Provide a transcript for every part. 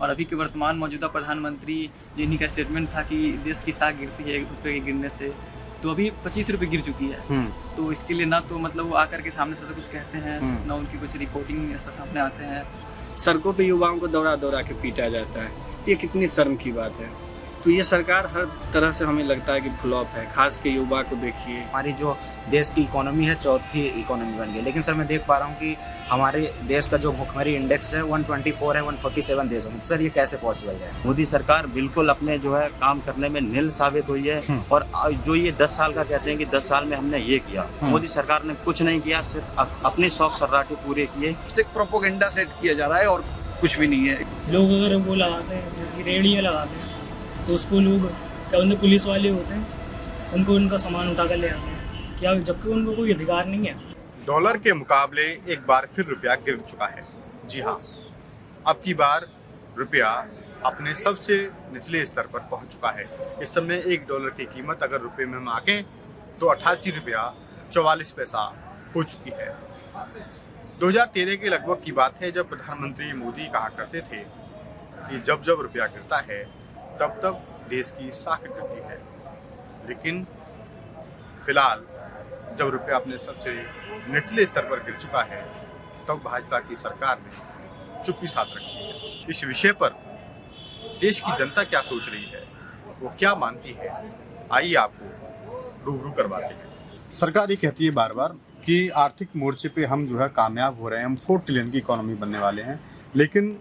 और अभी के वर्तमान मौजूदा प्रधानमंत्री जिन्हीं का स्टेटमेंट था कि देश की साख गिरती है ₹1 के गिरने से, तो अभी ₹25 गिर चुकी है। तो इसके लिए ना तो मतलब वो आकर के सामने से कुछ कहते हैं, ना उनकी कुछ रिपोर्टिंग ऐसा सामने आते हैं। सड़कों पे युवाओं को दौड़ा दौड़ा के पीटा जाता है, ये कितनी शर्म की बात है। तो ये सरकार हर तरह से हमें लगता है कि फ्लॉप है, खास के युवा को देखिए। हमारी जो देश की इकोनॉमी है चौथी इकोनॉमी बन गई, लेकिन सर मैं देख पा रहा हूँ कि हमारे देश का जो भुखमरी इंडेक्स है 124 है 147 देशों में। सर ये कैसे पॉसिबल है? मोदी सरकार बिल्कुल अपने जो है काम करने में निल साबित हुई है। और जो ये 10 साल का कहते हैं कि 10 साल में हमने ये किया, मोदी सरकार ने कुछ नहीं किया, सिर्फ अपने शौक सर्राटे पूरे किए। प्रोपोगेंडा सेट किया जा रहा है और कुछ भी नहीं है। लोग अगर वो लगाते हैं जैसे कि रेडियाँ लगाते हैं तो उसको लोग क्या उनके पुलिस वाले होते हैं, उनको उनका सामान उठा कर ले आते हैं क्या, जबकि उनको कोई अधिकार नहीं है। डॉलर के मुकाबले एक बार फिर रुपया गिर चुका है। जी हाँ, अब की बार रुपया अपने सबसे निचले स्तर पर पहुंच चुका है। इस समय $1 की कीमत अगर रुपये में हम आंकें तो ₹88.44 हो चुकी है। 2013 के लगभग की बात है, जब प्रधानमंत्री मोदी कहा करते थे कि जब जब रुपया गिरता है तब तब देश की साख गिरती है। लेकिन फिलहाल जब रुपया अपने सबसे निचले स्तर पर गिर चुका है तब भाजपा की सरकार ने चुप्पी साध रखी है। इस विषय पर देश की जनता क्या सोच रही है, वो क्या मानती है, आइए आपको रूबरू करवाते हैं। सरकार ये कहती है बार बार कि आर्थिक मोर्चे पे हम जो है कामयाब हो रहे हैं, हम 4 ट्रिलियन की इकोनॉमी बनने वाले हैं, लेकिन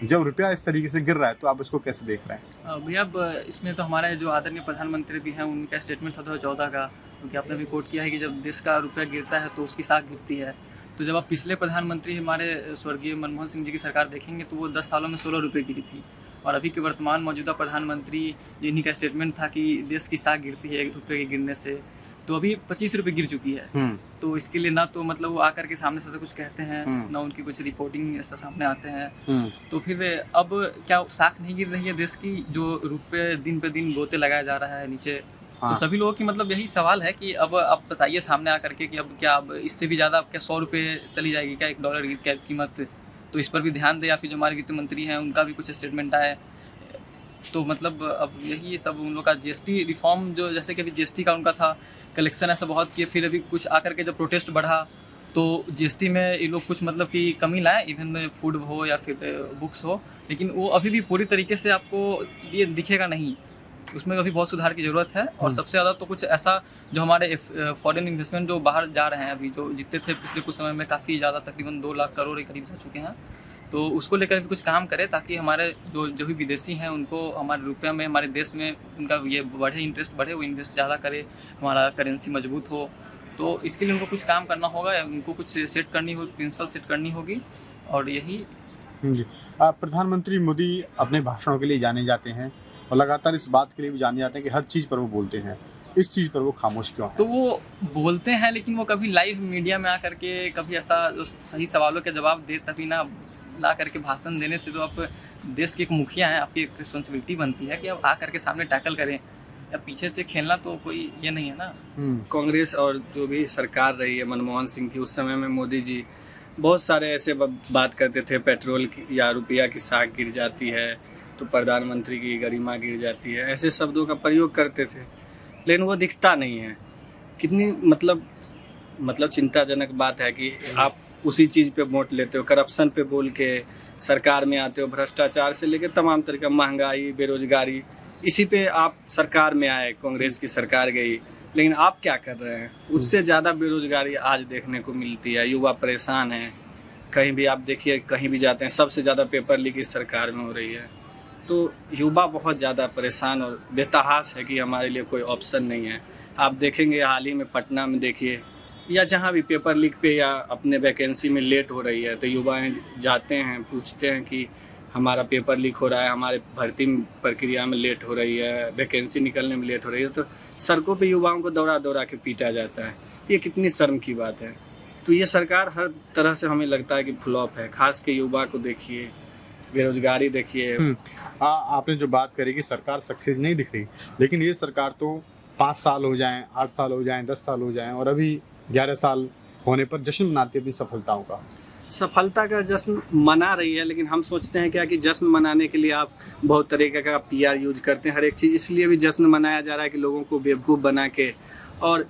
जब रुपया इस तरीके से गिर रहा है तो आप इसको कैसे देख रहे हैं? भैया अब इसमें तो हमारे जो आदरणीय प्रधानमंत्री भी हैं उनका स्टेटमेंट था 2014 का, क्योंकि आपने भी कोट किया है कि जब देश का रुपया गिरता है तो उसकी साख गिरती है। तो जब आप पिछले प्रधानमंत्री हमारे स्वर्गीय मनमोहन सिंह जी की सरकार देखेंगे तो वो 10 सालों में ₹16 गिरी थी। और अभी के वर्तमान मौजूदा प्रधानमंत्री जिन्हीं का स्टेटमेंट था कि देश की साख गिरती है ₹1 के गिरने से, तो अभी ₹25 गिर चुकी है। तो इसके लिए ना तो मतलब वो आकर के सामने से कुछ कहते हैं, ना उनकी कुछ रिपोर्टिंग ऐसा सामने आते हैं। तो फिर अब क्या साख नहीं गिर रही है देश की, जो रुपये दिन पे दिन गोते लगाया जा रहा है नीचे। तो सभी लोगों की मतलब यही सवाल है कि अब आप बताइए सामने आकर के कि अब क्या अब इससे भी ज़्यादा क्या ₹100 चली जाएगी क्या $1 की कीमत? तो इस पर भी ध्यान दे, या फिर जो हमारे वित्त मंत्री हैं उनका भी कुछ स्टेटमेंट आए। तो मतलब अब यही सब उन लोग का जीएसटी रिफॉर्म, जो जैसे कि अभी जीएसटी का उनका था कलेक्शन ऐसा बहुत किए, फिर अभी कुछ आकर के जब प्रोटेस्ट बढ़ा तो जीएसटी में ये लोग कुछ मतलब कि कमी लाए, इवन फूड हो या फिर बुक्स हो, लेकिन वो अभी भी पूरी तरीके से आपको ये दिखेगा नहीं, उसमें अभी बहुत सुधार की ज़रूरत है। और सबसे ज़्यादा तो कुछ ऐसा जो हमारे फॉरेन इन्वेस्टमेंट जो बाहर जा रहे हैं, अभी जो जितने थे पिछले कुछ समय में काफ़ी ज़्यादा, तकरीबन 2 लाख करोड़ के करीब जा चुके हैं, तो उसको लेकर भी कुछ काम करे ताकि हमारे जो भी विदेशी हैं उनको हमारे रुपये में, हमारे देश में उनका ये बढ़े, इंटरेस्ट बढ़े, वो इन्वेस्ट ज़्यादा करे, हमारा करेंसी मजबूत हो। तो इसके लिए उनको कुछ काम करना होगा, उनको कुछ सेट करनी होगी, प्रिंसिपल सेट करनी होगी। और यही जी, प्रधानमंत्री मोदी अपने भाषणों के लिए जाने जाते हैं और लगातार इस बात के लिए भी जाने जाते हैं कि हर चीज़ पर वो बोलते हैं, इस चीज़ पर वो खामोश क्यों हैं? तो वो बोलते हैं, लेकिन वो कभी लाइव मीडिया में आकर के कभी ऐसा जो सही सवालों के जवाब दे, तभी ना ला करके भाषण देने से। तो आप देश के एक मुखिया हैं, आपकी एक रिस्पॉन्सिबिलिटी बनती है कि आप आ करके सामने टैकल करें, या पीछे से खेलना तो कोई ये नहीं है ना। कांग्रेस और जो भी सरकार रही है मनमोहन सिंह की, उस समय में मोदी जी बहुत सारे ऐसे बात करते थे, पेट्रोल की या रुपया की साख गिर जाती है तो प्रधानमंत्री की गरिमा गिर जाती है, ऐसे शब्दों का प्रयोग करते थे, लेकिन वो दिखता नहीं है। कितनी मतलब चिंताजनक बात है कि आप उसी चीज़ पे वोट लेते हो, करप्शन पे बोल के सरकार में आते हो, भ्रष्टाचार से लेकर तमाम तरह का महंगाई, बेरोजगारी, इसी पे आप सरकार में आए, कांग्रेस की सरकार गई, लेकिन आप क्या कर रहे हैं? उससे ज़्यादा बेरोजगारी आज देखने को मिलती है, युवा परेशान हैं। कहीं भी आप देखिए, कहीं भी जाते हैं, सबसे ज़्यादा पेपर लीक इस सरकार में हो रही है। तो युवा बहुत ज़्यादा परेशान और बेतहाश है कि हमारे लिए कोई ऑप्शन नहीं है। आप देखेंगे हाल ही में पटना में देखिए, या जहाँ भी पेपर लीक पे या अपने वैकेंसी में लेट हो रही है तो युवाएं जाते हैं, पूछते हैं कि हमारा पेपर लीक हो रहा है, हमारे भर्ती प्रक्रिया में लेट हो रही है, वैकेंसी निकलने में लेट हो रही है, तो सड़कों पे युवाओं को दौड़ा दौड़ा के पीटा जाता है। ये कितनी शर्म की बात है। तो ये सरकार हर तरह से हमें लगता है कि फ्लॉप है, खास के युवा को देखिए, बेरोजगारी देखिए। आपने जो बात करी कि सरकार सक्सेस नहीं दिख रही, लेकिन ये सरकार तो 5 साल हो जाएं, 8 साल हो जाएं, 10 साल हो जाएं और अभी 11 साल होने पर जश्न मनाती है अपनी सफलताओं का। सफलता का जश्न मना रही है, लेकिन हम सोचते हैं क्या कि जश्न मनाने के लिए आप बहुत तरीके का PR यूज करते हैं। हर एक चीज़ इसलिए भी जश्न मनाया जा रहा है कि लोगों को बेवकूफ़ बना के और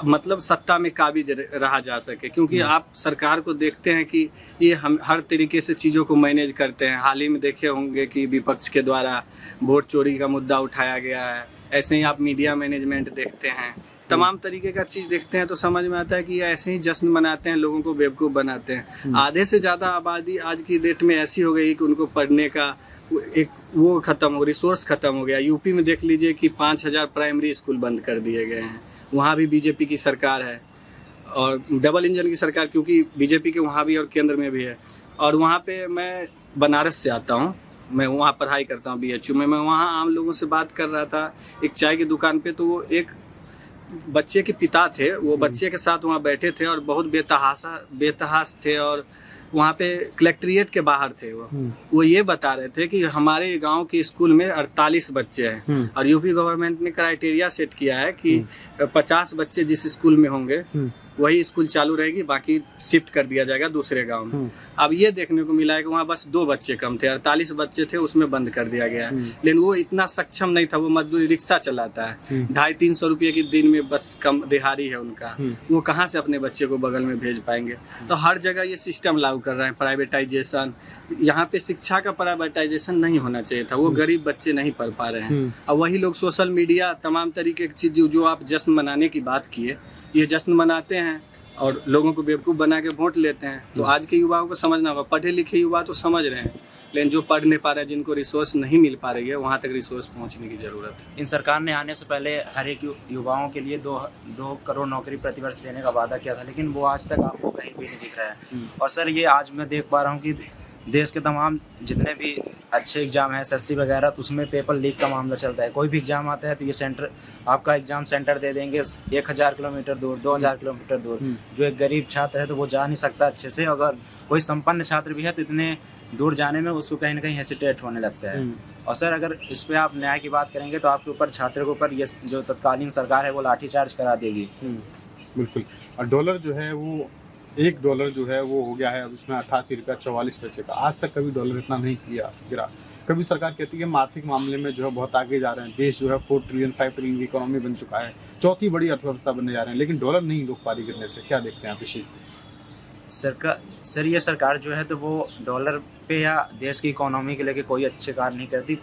मतलब सत्ता में काबिज रहा जा सके, क्योंकि आप सरकार को देखते हैं कि ये हम हर तरीके से चीज़ों को मैनेज करते हैं। हाल ही में देखे होंगे कि विपक्ष के द्वारा वोट चोरी का मुद्दा उठाया गया है। ऐसे ही आप मीडिया मैनेजमेंट देखते हैं, तमाम तरीके का चीज़ देखते हैं तो समझ में आता है कि ये ऐसे ही जश्न मनाते हैं, लोगों को बेवकूफ़ बनाते हैं। आधे से ज़्यादा आबादी आज की डेट में ऐसी हो गई कि उनको पढ़ने का एक वो खत्म हो, रिसोर्स खत्म हो गया। यूपी में देख लीजिए कि 5000 प्राइमरी स्कूल बंद कर दिए गए हैं। वहाँ भी बीजेपी की सरकार है और डबल इंजन की सरकार, क्योंकि बीजेपी के वहाँ भी और केंद्र में भी है। और वहाँ पे मैं बनारस से आता हूँ, मैं वहाँ पढ़ाई करता हूँ BHU में। मैं वहाँ आम लोगों से बात कर रहा था एक चाय की दुकान पे, तो वो एक बच्चे के पिता थे, वो बच्चे के साथ वहाँ बैठे थे और बहुत बेतहास थे और वहाँ पे कलेक्ट्रेट के बाहर थे। वो ये बता रहे थे कि हमारे गांव के स्कूल में 48 बच्चे हैं और यूपी गवर्नमेंट ने क्राइटेरिया सेट किया है कि 50 बच्चे जिस स्कूल में होंगे वही स्कूल चालू रहेगी, बाकी शिफ्ट कर दिया जाएगा दूसरे गांव में। अब ये देखने को मिला है कि वहाँ बस 2 बच्चे कम थे, 48 बच्चे थे, उसमें बंद कर दिया गया है। लेकिन वो इतना सक्षम नहीं था, वो मजदूरी रिक्शा चलाता है, 250-300 रुपये की दिन में बस कम दिहाड़ी है उनका, वो कहाँ से अपने बच्चे को बगल में भेज पाएंगे। तो हर जगह ये सिस्टम लागू कर रहे हैं, प्राइवेटाइजेशन। यहाँ पे शिक्षा का प्राइवेटाइजेशन नहीं होना चाहिए था, वो गरीब बच्चे नहीं पढ़ पा रहे हैं। अब वही लोग सोशल मीडिया तमाम तरीके की चीज़ जो आप जश्न मनाने की बात किए, ये जश्न मनाते हैं और लोगों को बेवकूफ़ बना के वोट लेते हैं। तो आज के युवाओं को समझना होगा, पढ़े लिखे युवा तो समझ रहे हैं, लेकिन जो पढ़ नहीं पा रहे हैं, जिनको रिसोर्स नहीं मिल पा रही है, वहाँ तक रिसोर्स पहुँचने की ज़रूरत है। इन सरकार ने आने से पहले हर एक युवाओं के लिए 2 करोड़ नौकरी प्रतिवर्ष देने का वादा किया था, लेकिन वो आज तक आपको कहीं भी नहीं दिख रहा है। और सर ये आज मैं देख पा रहा हूँ कि देश के तमाम जितने भी अच्छे एग्जाम हैं SSC वगैरह, तो उसमें पेपर लीक का मामला चलता है। कोई भी एग्जाम आता है तो ये सेंटर, आपका एग्जाम सेंटर दे देंगे 1000 किलोमीटर दूर, 2000 किलोमीटर दूर। जो एक गरीब छात्र है तो वो जा नहीं सकता अच्छे से, अगर कोई संपन्न छात्र भी है तो इतने दूर जाने में उसको कहीं ना कहीं हेसिटेट होने लगता है। और सर अगर इस पर आप न्याय की बात करेंगे तो आपके ऊपर, छात्र के ऊपर, ये जो तत्कालीन सरकार है वो लाठीचार्ज करा देगी। बिल्कुल। और डॉलर जो है वो $1 जो है वो हो गया है अब इसमें 88 रुपया 44 पैसे का। आज तक कभी डॉलर इतना नहीं गिरा। कभी सरकार कहती है हम आर्थिक मामले में जो है बहुत आगे जा रहे हैं, देश जो है 4 ट्रिलियन 5 ट्रिलियन की इकोनॉमी बन चुका है, चौथी बड़ी अर्थव्यवस्था बनने जा रहे हैं, लेकिन डॉलर नहीं रोक पा रही गिरने से। क्या देखते हैं आप इसी? सर ये सरकार जो है तो वो डॉलर पे या देश की इकोनॉमी के लेके कोई अच्छे कार्य नहीं करती।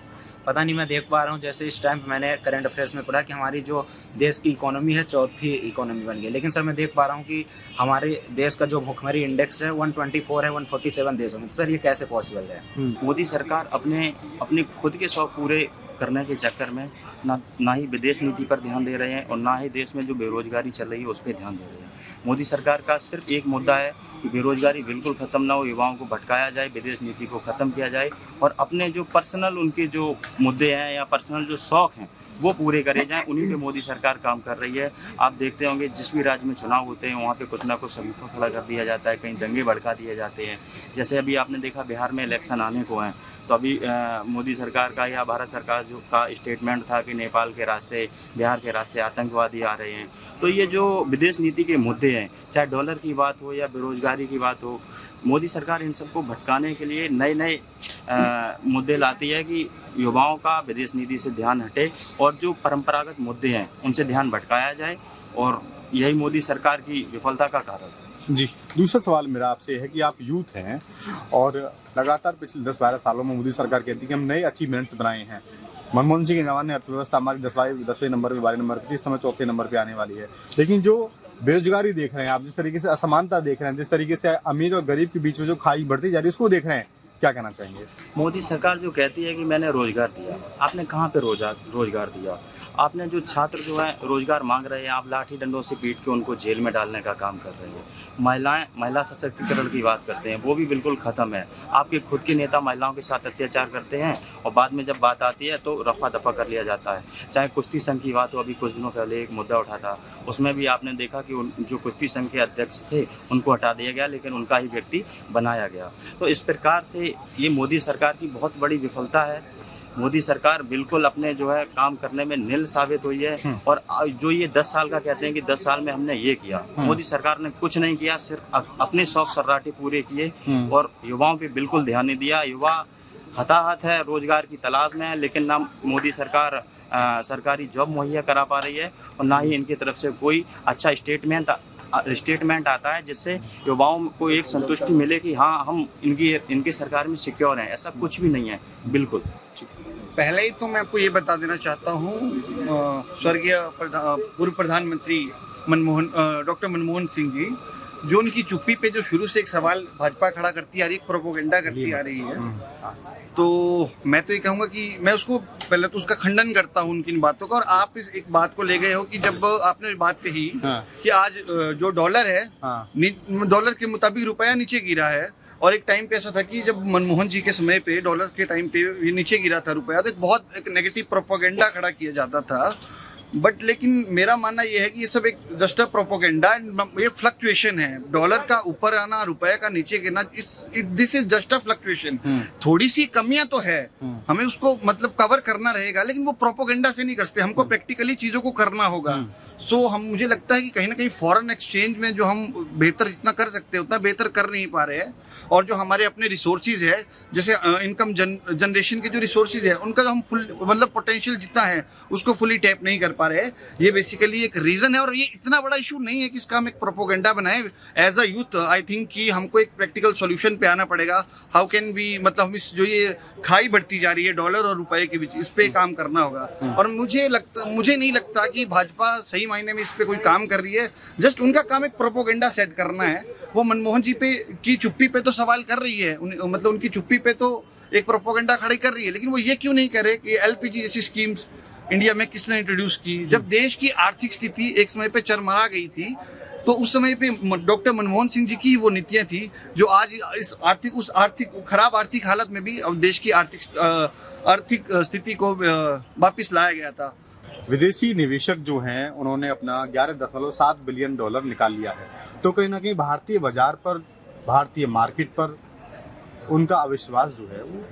पता नहीं, मैं देख पा रहा हूँ जैसे इस टाइम पे मैंने करंट अफेयर्स में पढ़ा कि हमारी जो देश की इकोनॉमी है 4थी इकोनॉमी बन गई, लेकिन सर मैं देख पा रहा हूँ कि हमारे देश का जो भुखमरी इंडेक्स है 124 है 147 देशों में। तो सर ये कैसे पॉसिबल है? मोदी सरकार अपने खुद के शौक पूरे करने के चक्कर में ना ही विदेश नीति पर ध्यान दे रहे हैं और ना ही देश में जो बेरोजगारी चल रही है उस पर ध्यान दे रहे हैं। मोदी सरकार का सिर्फ एक मुद्दा है कि बेरोजगारी बिल्कुल ख़त्म ना हो, युवाओं को भटकाया जाए, विदेश नीति को ख़त्म किया जाए और अपने जो पर्सनल उनके जो मुद्दे हैं या पर्सनल जो शौक़ हैं वो पूरे करे जाएं। उन्हीं पे मोदी सरकार काम कर रही है। आप देखते होंगे जिस भी राज्य में चुनाव होते हैं वहाँ पे कुछ ना कुछ सबको खड़ा कर दिया जाता है, कहीं दंगे भड़का दिए जाते हैं। जैसे अभी आपने देखा बिहार में इलेक्शन आने को हैं, तो अभी मोदी सरकार का या भारत सरकार जो का स्टेटमेंट था कि नेपाल के रास्ते, बिहार के रास्ते आतंकवादी आ रहे हैं। तो ये जो विदेश नीति के मुद्दे हैं, चाहे डॉलर की बात हो या बेरोजगारी की बात हो, मोदी सरकार इन सबको भटकाने के लिए नए नए मुद्दे लाती है कि युवाओं का विदेश नीति से ध्यान हटे और जो परंपरागत मुद्दे हैं उनसे ध्यान भटकाया जाए, और यही मोदी सरकार की विफलता का कारण है। जी, दूसरा सवाल मेरा आपसे है कि आप यूथ हैं और लगातार पिछले 10-12 सालों में मोदी सरकार कहती है कि हम नए अचीवमेंट्स बनाए हैं। मनमोहन सिंह के ज़माने अर्थव्यवस्था हमारी 10वें नंबर पे, 12वें नंबर पे, इस समय 4थे नंबर पे आने वाली है। लेकिन जो बेरोजगारी देख रहे हैं आप, जिस तरीके से असमानता देख रहे हैं, जिस तरीके से अमीर और गरीब के बीच में जो खाई बढ़ती जा रही है, उसको देख रहे हैं, क्या कहना चाहेंगे? मोदी सरकार जो कहती है कि मैंने रोजगार दिया, आपने कहाँ पे रोजगार दिया? आपने जो छात्र जो है रोजगार मांग रहे हैं, आप लाठी डंडों से पीट के उनको जेल में डालने का काम कर रहे हैं। महिला सशक्तिकरण की बात करते हैं, वो भी बिल्कुल ख़त्म है। आपके खुद के नेता महिलाओं के साथ अत्याचार करते हैं और बाद में जब बात आती है तो रफा दफा कर लिया जाता है। चाहे कुश्ती संघ की बात हो, अभी कुछ दिनों पहले एक मुद्दा उठा था, उसमें भी आपने देखा कि जो कुश्ती संघ के अध्यक्ष थे उनको हटा दिया गया, लेकिन उनका ही व्यक्ति बनाया गया। तो इस प्रकार से ये मोदी सरकार की बहुत बड़ी विफलता है मोदी सरकार बिल्कुल अपने जो है काम करने में निल साबित हुई है। और जो ये 10 साल का कहते हैं कि 10 साल में हमने ये किया, मोदी सरकार ने कुछ नहीं किया, सिर्फ अपने शौक सर्राटे पूरे किए और युवाओं पे बिल्कुल ध्यान नहीं दिया। युवा हताहत है, रोजगार की तलाश में है, लेकिन ना मोदी सरकार सरकारी जॉब मुहैया करा पा रही है और ना ही इनकी तरफ से कोई अच्छा स्टेटमेंट आता है जिससे युवाओं को एक संतुष्टि मिले कि हाँ हम इनकी सरकार में सिक्योर हैं। ऐसा कुछ भी नहीं है बिल्कुल। पहले ही तो मैं आपको ये बता देना चाहता हूँ, स्वर्गीय पूर्व प्रधानमंत्री डॉक्टर मनमोहन सिंह जी, जो उनकी चुप्पी पे जो शुरू से एक सवाल भाजपा खड़ा करती आ रही है, प्रोपोगेंडा करती आ रही है, तो मैं तो ये कहूँगा कि मैं उसको पहले तो उसका खंडन करता हूँ उनकी इन बातों का। और आप इस एक बात को ले गए हो कि जब आपने बात कही कि आज जो डॉलर है, डॉलर के मुताबिक रुपया नीचे गिरा है, और एक टाइम पे ऐसा था कि जब मनमोहन जी के समय पे डॉलर के टाइम पे ये नीचे गिरा था रुपया, तो एक नेगेटिव प्रोपोगेंडा खड़ा किया जाता था। बट लेकिन मेरा मानना यह है कि ये सब एक जस्ट अ प्रोपोगेंडा, ये फ्लक्चुएशन है। डॉलर का ऊपर आना, रुपए का नीचे गिरना, this is just a fluctuation. थोड़ी सी कमियां तो है, हमें उसको मतलब कवर करना रहेगा, लेकिन वो प्रोपोगेंडा से नहीं करते, हमको प्रैक्टिकली चीजों को करना होगा। मुझे लगता है कि कहीं ना कहीं फॉरेन एक्सचेंज में जो हम बेहतर जितना कर सकते हैं उतना बेहतर कर नहीं पा रहे हैं। और जो हमारे अपने रिसोर्सेज है, जैसे इनकम जनरेशन के जो रिसोर्सेज है, उनका जो हम फुल मतलब पोटेंशियल जितना है उसको फुली टैप नहीं कर पा रहे हैं। ये बेसिकली एक रीजन है, और ये इतना बड़ा इशू नहीं है कि इसका हम एक प्रोपोगेंडा बनाए। As a youth I think कि हमको एक प्रैक्टिकल सॉल्यूशन पे आना पड़ेगा। हाउ कैन बी, मतलब हम इस जो ये खाई बढ़ती जा रही है डॉलर और रुपए के बीच, इस पे काम करना होगा। और मुझे नहीं लगता कि भाजपा सही मायने में इस पे कोई काम कर रही है। जस्ट उनका काम एक प्रोपोगेंडा सेट करना है। वो मनमोहन जी की चुप्पी पे तो सवाल कर रही है, मतलब उनकी चुप्पी पे तो एक प्रोपोगेंडा खड़ी कर रही है, लेकिन वो ये क्यों नहीं करे कि एलपीजी जैसी स्कीम्स इंडिया में किसने इंट्रोड्यूस की? जब देश की आर्थिक स्थिति एक समय पे चरमरा गई थी, तो उस समय पे डॉक्टर मनमोहन सिंह जी की वो नीतियां थी जो आज उस खराब आर्थिक हालत में भी देश की आर्थिक स्थिति को वापिस लाया गया था। विदेशी निवेशक जो हैं उन्होंने अपना 11.7 बिलियन डॉलर निकाल लिया है, तो कहीं ना कहीं भारतीय बाजार पर, भारतीय मार्केट पर उनका अविश्वास जो है वो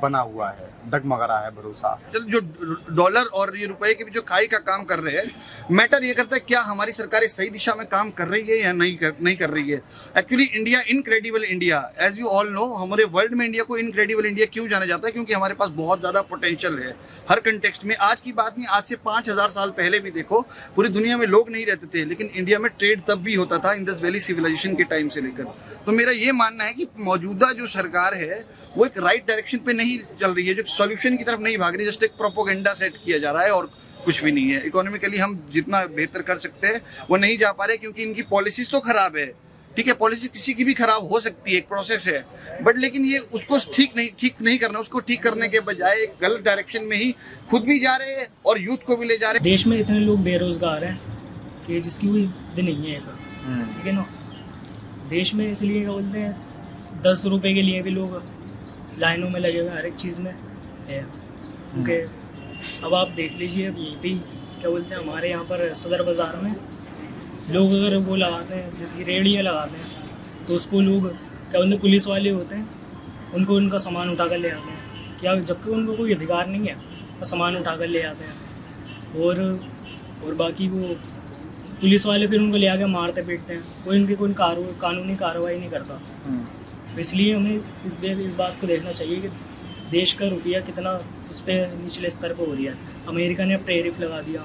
बना हुआ है, डगमगा रहा है भरोसा। जो डॉलर और ये रुपए के भी जो खाई का काम कर रहे हैं, मैटर ये करता है क्या हमारी सरकारें सही दिशा में काम कर रही है या नहीं कर रही है। Actually India incredible India, as you all know, हमारे वर्ल्ड में इंडिया को इनक्रेडिबल इंडिया क्यों जाना जाता है? क्योंकि हमारे पास बहुत ज़्यादा पोटेंशियल है हर कंटेक्स्ट में। आज की बात नहीं, आज से 5000 साल पहले भी देखो, पूरी दुनिया में लोग नहीं रहते थे, लेकिन इंडिया में ट्रेड तब भी होता था, इंडस वैली सिविलाइजेशन के टाइम से लेकर। तो मेरा ये मानना है कि मौजूदा जो सरकार है वो एक राइट डायरेक्शन पे नहीं चल रही है, जो सॉल्यूशन की तरफ नहीं भाग रही है। जस्ट एक प्रोपोगेंडा सेट किया जा रहा है और कुछ भी नहीं है। इकोनॉमिकली हम जितना बेहतर कर सकते हैं वो नहीं जा पा रहे, क्योंकि इनकी पॉलिसीज तो खराब है। ठीक है, पॉलिसी किसी की भी खराब हो सकती है, एक प्रोसेस है, बट लेकिन ये उसको ठीक नहीं करना। उसको ठीक करने के बजाय एक गलत डायरेक्शन में ही खुद भी जा रहे हैं और यूथ को भी ले जा रहे हैं। देश में इतने लोग बेरोजगार हैं कि जिसकी कोई दिन नहीं है, ठीक है ना। देश में इसलिए क्या बोलते हैं, 10 रुपए के लिए भी लोग लाइनों में लगे हुए हर एक चीज़ में है। क्योंकि अब आप देख लीजिए, यहीं पे क्या बोलते हैं, हमारे यहाँ पर सदर बाज़ार में लोग अगर वो लगाते हैं, जैसे रेहड़ियाँ लगाते हैं, तो उसको लोग क्या बोलते हैं, पुलिस वाले होते हैं, उनको उनका सामान उठा कर ले आते हैं, क्या जबकि उनको कोई अधिकार नहीं है, तो सामान उठा कर ले आते हैं। और बाकी वो पुलिस वाले फिर उनको ले आकर मारते पीटते हैं, कोई उनकी कोई कानूनी कार्रवाई नहीं करता। इसलिए हमें इस बात को देखना चाहिए कि देश का रुपया कितना उस पर निचले स्तर पर हो रहा है। अमेरिका ने अब टैरिफ लगा दिया।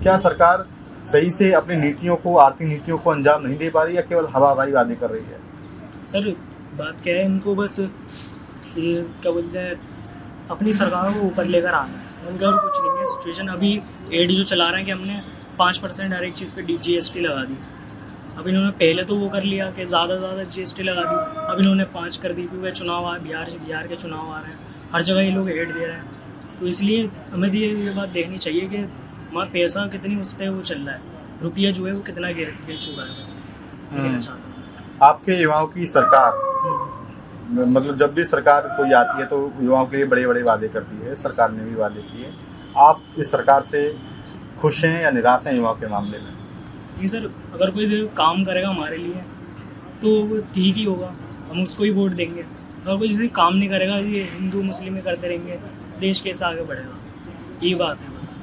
क्या सरकार सही से अपनी नीतियों को, आर्थिक नीतियों को अंजाम नहीं दे पा रही है, केवल हवाबाजी वादे कर रही है? सर बात क्या है, इनको बस ये क्या बोलते हैं, अपनी सरकारों को ऊपर लेकर आना है, उनका और कुछ नहीं है। सिचुएशन अभी एडी जो चला रहे हैं कि हमने 5% हर एक चीज़ पे GST लगा दी। अब इन्होंने पहले तो वो कर लिया कि ज़्यादा GST लगा दी, अब इन्होंने 5 कर दी, क्योंकि चुनाव आ बिहार के चुनाव आ रहे हैं, हर जगह ये लोग एड दे रहे हैं। तो इसलिए हमें ये बात देखनी चाहिए कि हमारा पैसा कितनी उस पर वो चल रहा है, रुपया जो है वो कितना गिर चुका है। आपके युवाओं की सरकार, मतलब जब भी सरकार कोई आती है तो युवाओं के लिए बड़े बड़े वादे करती है, सरकार ने भी वादे किए। आप इस सरकार से खुश हैं या निराश हैं युवाओं के मामले में? नहीं सर, अगर कोई काम करेगा हमारे लिए तो वो ठीक ही होगा, हम उसको ही वोट देंगे। अगर कोई जैसे काम नहीं करेगा, ये हिंदू मुस्लिम में करते रहेंगे, देश कैसे आगे बढ़ेगा? ये बात है बस।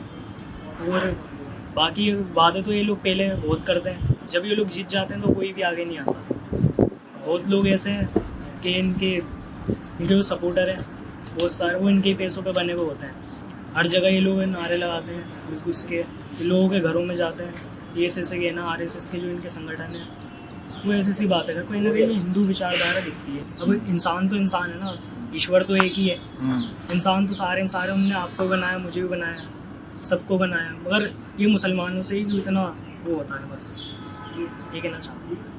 और बाकी वादे तो ये लोग पहले बहुत करते हैं, जब ये लोग जीत जाते हैं तो कोई भी आगे नहीं आता। बहुत लोग ऐसे हैं कि इनके जो सपोर्टर हैं बहुत सारे, वो इनके पैसों पे बने हुए होते हैं। हर जगह ये लोग नारे लगाते हैं घुस घुस के, लोगों के घरों में जाते हैं, ये ऐसे के ना RSS के जो इनके संगठन है, वो ऐसी बात है। कोई ना कहीं हिंदू विचारधारा दिखती है। अब इंसान तो इंसान है ना, ईश्वर तो एक ही है। इंसान तो सारे उनने आपको बनाया, मुझे भी बनाया, सबको बनाया, मगर ये मुसलमानों से ही इतना वो होता है, बस ये कहना चाहता हूँ।